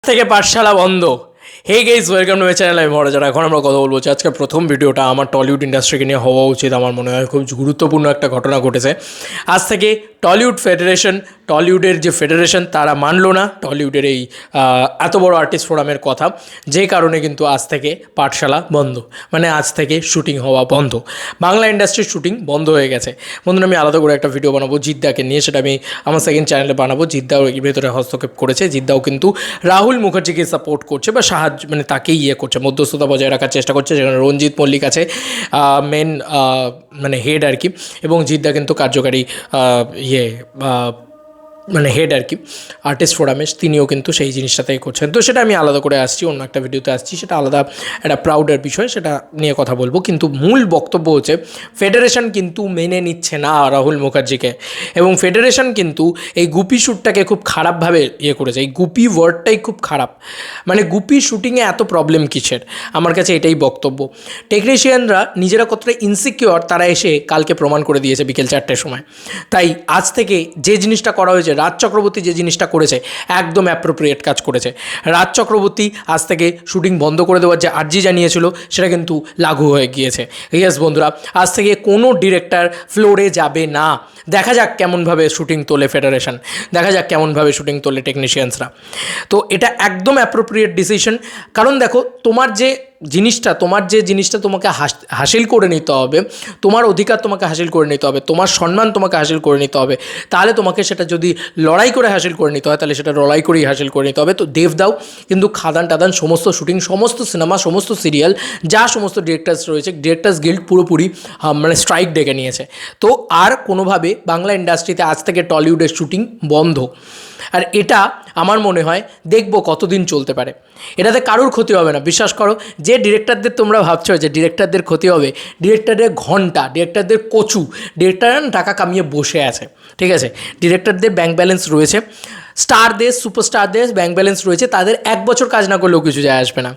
থেকে পাঠশালা বন্ধ। Hey guys, welcome to my channel. আমি ভরা যারা এখন আমরা কথা বলবো আজকে প্রথম ভিডিওটা আমার টলিউড ইন্ডাস্ট্রিকে নিয়ে হওয়া উচিত। আমার মনে হয় খুব গুরুত্বপূর্ণ একটা ঘটনা ঘটেছে। আজ থেকে টলিউড ফেডারেশন, টলিউডের যে ফেডারেশন তারা মানলো না টলিউডের এই এত বড় আর্টিস্ট ফোরামের কথা, যে কারণে কিন্তু আজ থেকে পাঠশালা বন্ধ, মানে আজ থেকে শুটিং হওয়া বন্ধ। বাংলা ইন্ডাস্ট্রির শুটিং বন্ধ হয়ে গেছে। বন্ধুরা, আমি আলাদা করে একটা ভিডিও বানাবো জিদ্দাকে নিয়ে, সেটা আমি আমার সেকেন্ড চ্যানেলে বানাবো। জিদ্দাও এর ভেতরে হস্তক্ষেপ করেছে। জিদ্দাও কিন্তু রাহুল মুখার্জিকে সাপোর্ট করছে বা সাহায্য, মানে তাকেই করছে, মধ্যস্থতা বজায় রাখার চেষ্টা করছে। যেখানে রঞ্জিত মল্লিক আছে মেন মানে হেড আর কি, এবং জিদ্দা কিন্তু কার্যকারী মানে হেড আর কি আর্টিস্ট ফোরামে, তিনিও কিন্তু সেই জিনিসটাতেই করছেন। তো সেটা আমি আলাদা করে আসছি, অন্য একটা ভিডিওতে আসছি, সেটা আলাদা একটা প্রাউডের বিষয়, সেটা নিয়ে কথা বলবো। কিন্তু মূল বক্তব্য হচ্ছে ফেডারেশন কিন্তু মেনে নিচ্ছে না রাহুল মুখার্জিকে, এবং ফেডারেশন কিন্তু এই গুপি শ্যুটটাকে খুব খারাপভাবে করেছে। এই গুপি ওয়ার্ডটাই খুব খারাপ, মানে গুপি শ্যুটিংয়ে এত প্রবলেম কিসের, আমার কাছে এটাই বক্তব্য। টেকনিশিয়ানরা নিজেরা কতটা ইনসিকিওর তারা এসে কালকে প্রমাণ করে দিয়েছে বিকেল 4টের সময়। তাই আজ থেকে যে জিনিসটা করা হয়েছে, রাজ চক্রবর্তী যে জিনিসটা করেছে একদম অ্যাপ্রোপ্রিয়েট কাজ করেছে। রাজ চক্রবর্তী আজ থেকে শুটিং বন্ধ করে দেওয়ার যে আর্জি জানিয়েছিল সেটা কিন্তু লাগু হয়ে গিয়েছে। ইয়েস বন্ধুরা, আজ থেকে কোনো ডিরেক্টর ফ্লোরে যাবে না। দেখা যাক কেমনভাবে শুটিং তোলে ফেডারেশন, দেখা যাক কেমনভাবে শুটিং তোলে টেকনিশিয়ানসরা। তো এটা একদম অ্যাপ্রোপ্রিয়েট ডিসিশন। কারণ দেখো, তোমার যে জিনিসটা তোমাকে হাসিল করে নিতে হবে, তোমার অধিকার তোমাকে হাসিল করে নিতে হবে, তোমার সম্মান তোমাকে হাসিল করে নিতে হবে, তাহলে তোমাকে সেটা যদি লড়াই করে হাসিল করে নিতে হয় তাহলে সেটা লড়াই করেই হাসিল করে নিতে হবে। তো দেবদাও কিন্তু খাদান টাদান সমস্ত শুটিং, সমস্ত সিনেমা, সমস্ত সিরিয়াল, যা সমস্ত ডিরেক্টরস রয়েছে, ডিরেক্টরস গিল্ড পুরোপুরি মানে স্ট্রাইক ডেকে নিয়েছে। তো আর কোনোভাবে বাংলা ইন্ডাস্ট্রিতে আজ থেকে টলিউডের শুটিং বন্ধ। আর এটা আমার মনে হয় দেখবো কতদিন চলতে পারে। এটাতে কারোর ক্ষতি হবে না, বিশ্বাস করো। যে ডিরেক্টরদের তোমরা ভাবছো যে ডিরেক্টরদের ক্ষতি হবে, ডিরেক্টরদের ঘন্টা, ডিরেক্টরদের কচু, ডিরেক্টররা টাকা কামিয়ে বসে আছে, ঠিক আছে। ডিরেক্টরদের ব্যাঙ্ক ব্যালেন্স রয়েছে, স্টারদের, সুপারস্টারদের ব্যাঙ্ক ব্যালেন্স রয়েছে, তাদের 1 বছর কাজ না করলেও কিছু যায় আসবে না,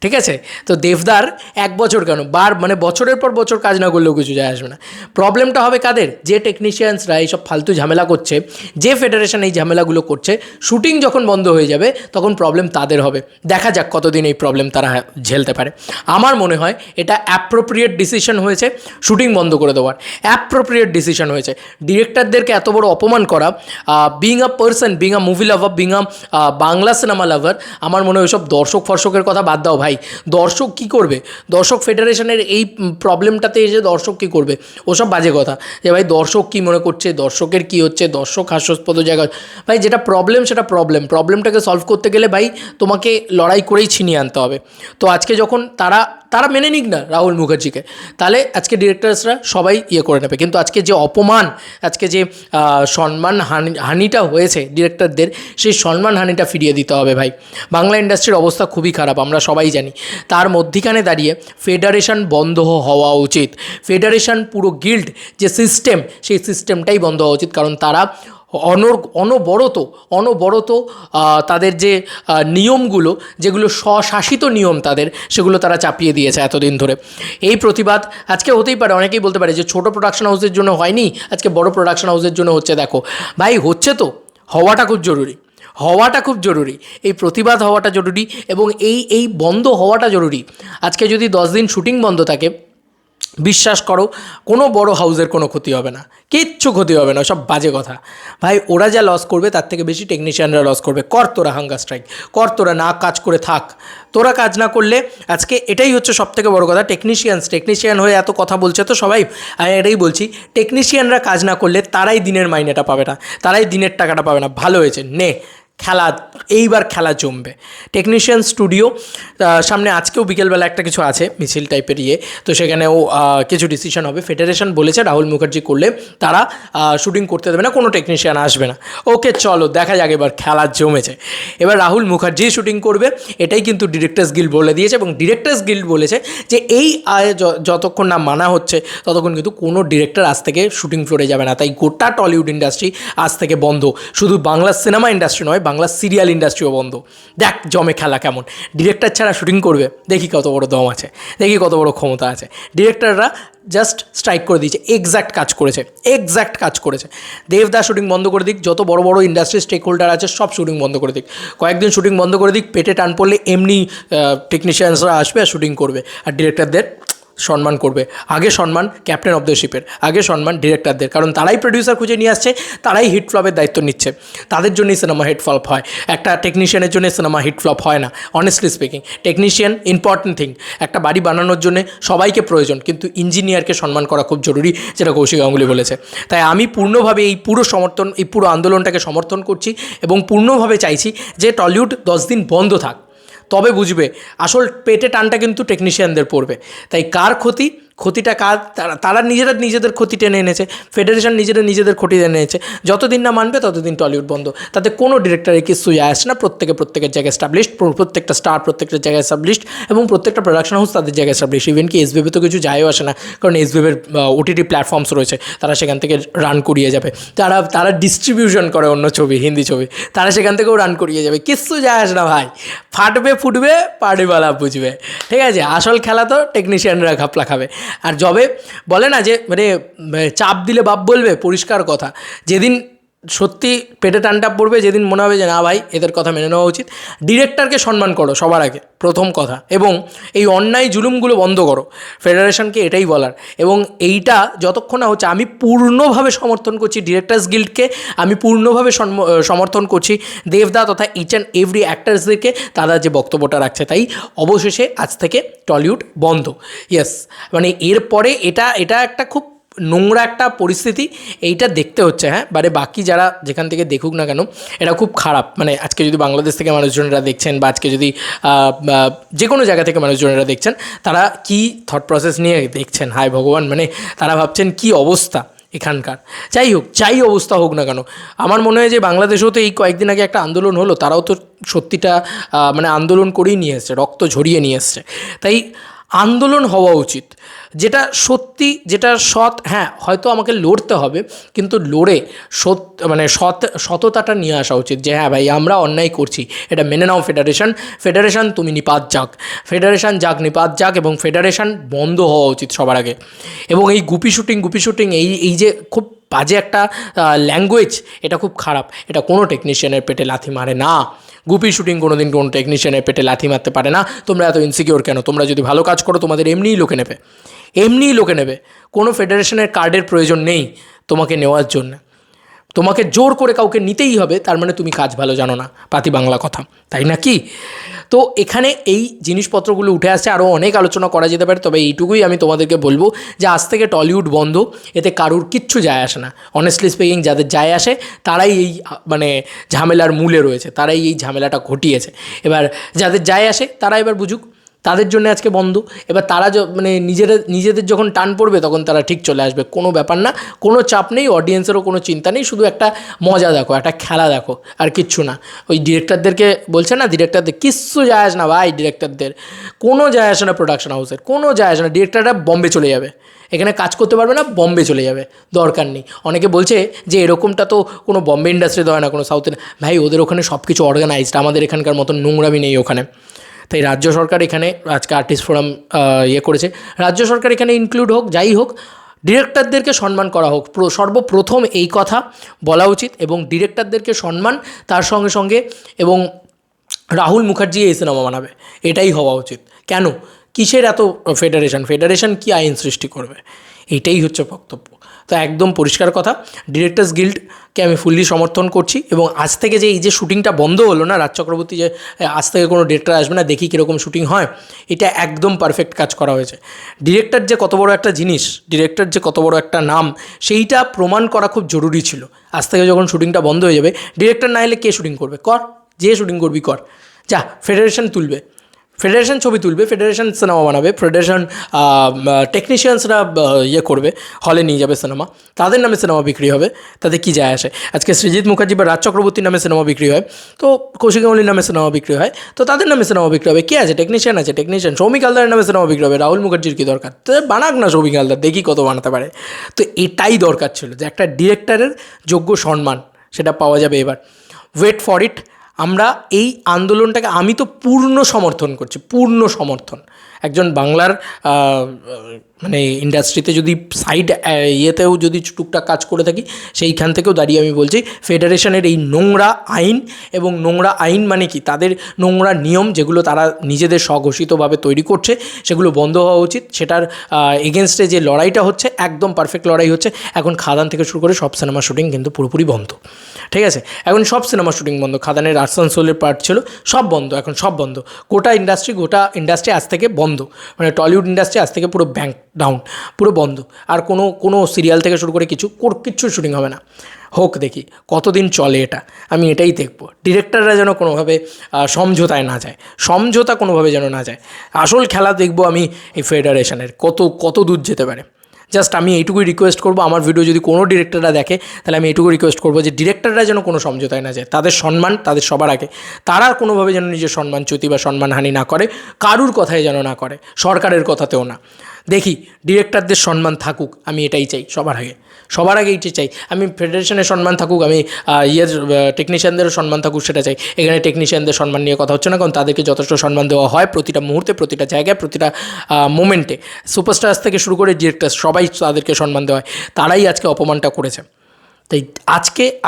ঠিক আছে। তো দেবদার 1 বছর কেন, মানে বছরের পর বছর কাজ না করলেও কিছু যায় আসবে না। প্রবলেমটা হবে কাদের? যে টেকনিশিয়ানসরা এইসব ফালতু ঝামেলা করছে, যে ফেডারেশন এই ঝামেলাগুলো করছে, শুটিং যখন বন্ধ হয়ে যাবে তখন প্রবলেম তাদের হবে। দেখা যাক কতদিন এই প্রবলেম তারা ঝেলতে পারে। আমার মনে হয় এটা অ্যাপ্রোপ্রিয়েট ডিসিশন হয়েছে, শুটিং বন্ধ করে দেওয়ার অ্যাপ্রোপ্রিয়েট ডিসিশন হয়েছে। ডিরেক্টরদেরকে এত বড় অপমান করা, being a person, being a movie lover, being a Bangla cinema lover, আমার মনে হয় ওইসব দর্শক ফর্শকের কথা বাদ দাও ভাই। দর্শক কি করবে? দর্শক ফেডারেশনের এই প্রবলেমটাতে এসে দর্শক কি করবে? ওসব বাজে কথা যে ভাই দর্শক কি মনে করছে, দর্শকের কি হচ্ছে, দর্শক হাস্যাস্পদ জায়গায়। ভাই যেটা প্রবলেম সেটা প্রবলেমটাকে সলভ করতে গেলে ভাই তোমাকে লড়াই করেই ছিনিয়ে আনতে হবে। তো আজকে যখন তারা মেনে নিক না রাহুল মুখার্জিকে, তাহলে আজকে ডিরেক্টরসরা সবাই করে নেবে। কিন্তু আজকে যে অপমান, আজকে যে সম্মান হানিটা হয়েছে ডিরেক্টরদের, সেই সম্মান হানিটা ফিরিয়ে দিতে হবে ভাই। বাংলা ইন্ডাস্ট্রির অবস্থা খুবই খারাপ, আমরা সবাই জানি। তার মধ্যিখানে দাঁড়িয়ে ফেডারেশন বন্ধ হওয়া উচিত। ফেডারেশন পুরো গিল্ড যে সিস্টেম, সেই সিস্টেমটাই বন্ধ হওয়া উচিত। কারণ তারা অনবরত তাদের যে নিয়মগুলো, যেগুলো স্বশাসিত নিয়ম তাদের, সেগুলো তারা চাপিয়ে দিয়েছে এতদিন ধরে। এই প্রতিবাদ আজকে হতেই পারে, অনেকেই বলতে পারে যে ছোট প্রোডাকশন হাউসের জন্য হয়নি, আজকে বড় প্রোডাকশন হাউসের জন্য হচ্ছে। দেখো ভাই, হচ্ছে তো, হওয়াটা খুব জরুরি। এই প্রতিবাদ হওয়াটা জরুরি, এবং এই বন্ধ হওয়াটা জরুরি। আজকে যদি 10 দিন শুটিং বন্ধ থাকে, বিশ্বাস করো কোনো বড় হাউসের কোনো ক্ষতি হবে না, কিচ্ছু ক্ষতি হবে না, সব বাজে কথা ভাই। ওরা যা লস করবে তার থেকে বেশি টেকনিশিয়ানরা লস করবে। কর তোরা হাঙ্গার স্ট্রাইক, কর তোরা, না কাজ করে থাক। তোরা কাজ না করলে, আজকে এটাই হচ্ছে সবথেকে বড় কথা। টেকনিশিয়ান হয়ে এত কথা বলছে তো সবাই, আমি এটাই বলছি, টেকনিশিয়ানরা কাজ না করলে তারাই দিনের মাইনেটা পাবে না, তারাই দিনের টাকাটা পাবে না। ভালো হয়েছে, এইবার খেলা জমবে। টেকনিশিয়ান স্টুডিও সামনে আজকেও বিকেলবেলা একটা কিছু আছে, মিছিল টাইপের তো সেখানেও কিছু ডিসিশন হবে। ফেডারেশন বলেছে রাহুল মুখার্জি করলে তারা শুটিং করতে দেবে না, কোনো টেকনিশিয়ান আসবে না। ওকে চলো দেখা যাক, এবার খেলা জমেছে। এবার রাহুল মুখার্জি শুটিং করবে, এটাই কিন্তু ডিরেক্টরস গিল্ড বলে দিয়েছে। এবং ডিরেক্টরস গিল্ড বলেছে যে এই যতক্ষণ না মানা হচ্ছে ততক্ষণ কিন্তু কোনো ডিরেক্টর আজ থেকে শুটিং ফ্লোরে যাবে না। তাই গোটা টলিউড ইন্ডাস্ট্রি আজ থেকে বন্ধ। শুধু বাংলা সিনেমা ইন্ডাস্ট্রি নয়, বাংলা সিরিয়াল ইন্ডাস্ট্রিও বন্ধ। দেখ জমে খেলা কেমন, ডিরেক্টর ছাড়া শুটিং করবে, দেখি কত বড় দম আছে, দেখি কত বড় ক্ষমতা আছে। ডিরেক্টররা জাস্ট স্ট্রাইক করে দিয়েছে, এক্স্যাক্ট কাজ করেছে। দেবদা শুটিং বন্ধ করে দিক, যত বড় বড় ইন্ডাস্ট্রি স্টেক হোল্ডার আছে সব শুটিং বন্ধ করে দিক, কয়েকদিন শুটিং বন্ধ করে দিক, পেটে টান পড়লে এমনি টেকনিশিয়ানসরা আসবে আর শুটিং করবে, আর ডিরেক্টরদের সম্মান করবে। আগে সম্মান ক্যাপ্টেন অফ দ্য শিপের, আগে সম্মান ডিরেক্টরদের, কারণ তারাই প্রডিউসার খুঁজে নিয়ে আসছে, তারাই হিট ফ্লপের দায়িত্ব নিচ্ছে, তাদের জন্যই সিনেমা হিট ফ্লপ হয়। একটা টেকনিশিয়ানের জন্য সিনেমা হিট ফ্লপ হয় না, honestly speaking. Technician important thing, একটা বাড়ি বানানোর জন্য সবাইকে প্রয়োজন, কিন্তু ইঞ্জিনিয়ারকে সম্মান করা খুব জরুরি, যেটা কৌশিক গাঙ্গুলি বলেছে। তাই আমি পূর্ণভাবে এই পুরো আন্দোলনটাকে সমর্থন করছি এবং পূর্ণভাবে চাইছি যে টলিউড 10 দিন বন্ধ থাক, তবে বুঝবে আসল পেটে টানটা কিন্তু টেকনিশিয়ানদের পড়বে। তাই কার ক্ষতিটা কার, তারা নিজেদের ক্ষতি টেনে এনেছে, ফেডারেশন নিজেদের ক্ষতি টেনে এনেছে। যতদিন না মানবে ততদিন টলিউড বন্ধ, তাতে কোনো ডিরেক্টরের কিছু যায় আসে না। প্রত্যেকের জায়গায় এস্টাবলিশড, প্রত্যেকটা স্টার প্রত্যেকটা জায়গায় এস্টাবলিশড, এবং প্রত্যেকটা প্রোডাকশন হাউস তাদের জায়গায় এস্টাবলিশড। ইভেন কি এসবিএফে তো কিছু যায়ও আসে না, কারণ এসবিএফের ওটিটি প্ল্যাটফর্মস রয়েছে, তারা সেখান থেকে রান করিয়ে যাবে, তারা ডিস্ট্রিবিউশন করে অন্য ছবি, হিন্দি ছবি, তারা সেখান থেকেও রান করিয়ে যাবে, কিচ্ছু যায় আসে না ভাই। ফুটবে পার্টিওয়ালা বুঝবে, ঠিক আছে? আসল খেলা তো টেকনিশিয়ানরা ঘাপলা খাবে। আর যবে বলে না যে মানে চাপ দিলে বাপ বলবে, পরিষ্কার কথা, যেদিন সত্যি পেটে টানটা পড়বে, যেদিন মনে হবে যে না ভাই এদের কথা মেনে নেওয়া উচিত, ডিরেক্টরকে সম্মান করো সবার আগে, প্রথম কথা, এবং এই অন্যায় জুলুমগুলো বন্ধ করো, ফেডারেশনকে এটাই বলার। এবং এইটা যতক্ষণ না হচ্ছে, আমি পূর্ণভাবে সমর্থন করছি ডিরেক্টরস গিল্ডকে, আমি পূর্ণভাবে সমর্থন করছি দেবদা তথা ইচ অ্যান্ড এভরি অ্যাক্টার্সদেরকে, তারা যে বক্তব্যটা রাখছে। তাই অবশেষে আজ থেকে টলিউড বন্ধ। ইয়েস, মানে এরপরে এটা একটা খুব নোংরা একটা পরিস্থিতি, এইটা দেখতে হচ্ছে। হ্যাঁ, বাকি যারা যেখান থেকে দেখুক না কেন, এটা খুব খারাপ। মানে আজকে যদি বাংলাদেশ থেকে মানুষজনেরা দেখছেন, বা আজকে যদি যে কোনো জায়গা থেকে মানুষজনেরা দেখছেন, তারা কি থট প্রসেস নিয়ে দেখছেন, হায় ভগবান, মানে তারা ভাবছেন কি অবস্থা এখানকার। যাই অবস্থা হোক না কেন, আমার মনে হয় যে বাংলাদেশেও তো এই কয়েকদিন আগে একটা আন্দোলন হলো, তারাও তো সত্যিটা মানে আন্দোলন করেই নিয়ে এসছে, রক্ত ঝরিয়ে নিয়ে এসছে। তাই আন্দোলন হওয়া উচিত, যেটা সত্যি, যেটা সৎ। হ্যাঁ, হয়তো আমাকে লড়তে হবে, কিন্তু লড়ে সততাটা নিয়ে আসা উচিত, যে হ্যাঁ ভাই আমরা অন্যায় করছি, এটা মেনে নাও। ফেডারেশন তুমি নিপাত যাক, নিপাত যাক, এবং ফেডারেশন বন্ধ হওয়া উচিত সবার আগে। এবং এই গুপি শুটিং এই যে খুব বাজে একটা ল্যাঙ্গুয়েজ, এটা খুব খারাপ। এটা কোনো টেকনিশিয়ানের পেটে লাথি মারে না। গুপি শুটিং কোনো দিন কোনো টেকনিশিয়ানের পেটে লাথি মারতে পারে না। তোমরা এত ইনসিকিওর কেন? তোমরা যদি ভালো কাজ করো, তোমাদের এমনিই লোকে নেবে। কোনো ফেডারেশনের কার্ডের প্রয়োজন নেই তোমাকে নেওয়ার জন্য। তোমাকে জোর করে কাউকে নিতেই হবে, তার মানে তুমি কাজ ভালো জানো না, পাতি বাংলা কথা, তাই না কি? তো এখানে এই জিনিসপত্রগুলো উঠে আসছে, আরও অনেক আলোচনা করা যেতে পারে, তবে এইটুকুই আমি তোমাদেরকে বলবো যে আজ থেকে টলিউড বন্ধ, এতে কারুর কিচ্ছু যায় আসে না। অনেস্টলি স্পিকিং, যাদের যায় আসে তারাই এই মানে ঝামেলার মূলে রয়েছে, তারাই এই ঝামেলাটা ঘটিয়েছে। এবার যাদের যায় আসে তারা এবার বুঝুক, তাদের জন্য আজকে বন্ধ। এবার তারা মানে নিজেদের যখন টান পড়বে, তখন তারা ঠিক চলে আসবে, কোনো ব্যাপার না, কোনো চাপ নেই, অডিয়েন্সেরও কোনো চিন্তা নেই, শুধু একটা মজা দেখো, একটা খেলা দেখো, আর কিচ্ছু না। ওই ডিরেক্টরদেরকে বলছে না, ডিরেক্টরদের কিচ্ছু যায় আসে না ভাই, ডিরেক্টরদের কোনো যায় আসে না, প্রোডাকশন হাউসের কোনো যায় আসে না। ডিরেক্টররা বম্বে চলে যাবে, এখানে কাজ করতে পারবে না, বম্বে চলে যাবে, দরকার নেই। অনেকে বলছে যে এরকমটা তো কোনো বম্বে ইন্ডাস্ট্রিতে হয় না, কোনো সাউথে না। ভাই ওদের ওখানে সব কিছু অর্গানাইজড, আমাদের এখানকার মতন নোংরামি নেই ওখানে। তাই রাজ্য সরকার এখানে আজকে আর্টিস্ট ফোরাম করেছে, রাজ্য সরকার এখানে ইনক্লুড হোক, যাই হোক, ডিরেক্টরদেরকে সম্মান করা হোক, সর্বপ্রথম এই কথা বলা উচিত। এবং ডিরেক্টরদেরকে সম্মান, তার সঙ্গে সঙ্গে এবং রাহুল মুখার্জি এই সিনেমা বানাবে, এটাই হওয়া উচিত। কেন, কিসের এত ফেডারেশন কি আইন সৃষ্টি করবে? এইটাই হচ্ছে বক্তব্য। তো একদম পরিষ্কার কথা, ডিরেক্টরস গিল্ডকে আমি ফুললি সমর্থন করছি। এবং আজ থেকে যে এই যে শুটিংটা বন্ধ হলো না, রাজ চক্রবর্তী যে আজ থেকে কোনো ডিরেক্টর আসবে না, দেখি কীরকম শুটিং হয়, এটা একদম পারফেক্ট কাজ করা হয়েছে। ডিরেক্টর যে কত বড় একটা জিনিস, ডিরেক্টর যে কত বড় একটা নাম, সেইটা প্রমাণ করা খুব জরুরি ছিল। আজ থেকে যখন শুটিংটা বন্ধ হয়ে যাবে, ডিরেক্টর না এলে কে শুটিং করবে? যে শুটিং করবি কর, যা। ফেডারেশন ছবি তুলবে, ফেডারেশন সিনেমা বানাবে, ফেডারেশন টেকনিশিয়ানসরা করবে, হলে নিয়ে যাবে সিনেমা, তাদের নামে সিনেমা বিক্রি হবে, তাতে কী যায় আসে? আজকে সৃজিত মুখার্জি বা রাজ চক্রবর্তীর নামে সিনেমা বিক্রি হয়, তো কৌশিক গাঙ্গুলির নামে সিনেমা বিক্রি হয়, তো তাদের নামে সিনেমা বিক্রি হবে। কে আছে? টেকনিশিয়ান আছে, সৌমিক হালদারের নামে সিনেমা বিক্রি হবে। রাহুল মুখার্জির কী দরকার? তো বানাক না সৌমিক হালদার, দেখি কত বানাতে পারে। তো এটাই দরকার ছিল, যে একটা ডিরেক্টরের যোগ্য সম্মান সেটা পাওয়া যাবে এবার। Wait for it. আমরা এই আন্দোলনটাকে আমি তো পূর্ণ সমর্থন করছি, পূর্ণ সমর্থন। একজন বাংলার মানে ইন্ডাস্ট্রিতে যদি সাইড ইয়েতেও যদি টুকটাক কাজ করে থাকি, সেইখান থেকেও দাঁড়িয়ে আমি বলছি ফেডারেশনের এই নোংরা আইন, এবং নোংরা আইন মানে কি, তাদের নোংরা নিয়ম যেগুলো তারা নিজেদের স্বঘোষিতভাবে তৈরি করছে, সেগুলো বন্ধ হওয়া উচিত। সেটার এগেনস্টে যে লড়াইটা হচ্ছে, একদম পারফেক্ট লড়াই হচ্ছে। এখন খাদান থেকে শুরু করে সব সিনেমা শুটিং কিন্তু পুরোপুরি বন্ধ, ঠিক আছে? এখন সব সিনেমা শুটিং বন্ধ। খাদানের আসানসোলের পার্ট ছিল, সব বন্ধ, এখন সব বন্ধ। গোটা ইন্ডাস্ট্রি আজ থেকে বন্ধ, মানে টলিউড ইন্ডাস্ট্রি আজ থেকে পুরো ব্যাংক ডাউন, পুরো বন্ধ। আর কোনো সিরিয়াল থেকে শুরু করে কিচ্ছু শুটিং হবে না। হোক, দেখি কতদিন চলে এটা, আমি এটাই দেখব। ডিরেক্টররা যেন কোনোভাবে সমঝোতায় না যায়, সমঝোতা কোনোভাবে যেন না যায়। আসল খেলা দেখব আমি এই ফেডারেশনের কত দূর যেতে পারে। জাস্ট আমি এইটুকুই রিকোয়েস্ট করবো, আমার ভিডিও যদি কোনো ডিরেক্টররা দেখে, তাহলে আমি এইটুকু রিকোয়েস্ট করবো যে ডিরেক্টররা যেন কোনো সমঝোতায় না যায়। তাদের সম্মান, তাদের সবার আগে, তারা কোনোভাবে যেন নিজের সম্মানচ্যুতি বা সম্মানহানি না করে, কারুর কথাই যেন না করে, সরকারের কথাতেও না। দেখি ডিরেক্টরদের সম্মান থাকুক, আমি এটাই চাই সবার আগে এইটাই চাই। আমি ফেডারেশনের সম্মান থাকুক, আমি টেকনিশিয়ানদেরও সম্মান থাকুক, সেটা চাই। এখানে টেকনিশিয়ানদের সম্মান নিয়ে কথা হচ্ছে না, কারণ তাদেরকে যথেষ্ট সম্মান দেওয়া হয় প্রতিটা মুহূর্তে, প্রতিটা জায়গায়, প্রতিটা মোমেন্টে। সুপারস্টার থেকে শুরু করে ডিরেক্টর সবাই তাদেরকে সম্মান দেওয়া হয়, তারাই আজকে অপমানটা করেছে। তাই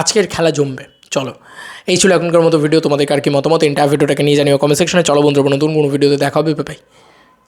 আজকের খেলা জমবে। চলো, এই ছিল এখনকার মতো ভিডিও। তোমাদের আর কি মতামত এন্টায়ার ভিডিওটাকে নিয়ে জানিও কমেন্ট সেকশনে। চলো বন্ধুরা, নতুন কোনো ভিডিওতে দেখা হবে। বাই।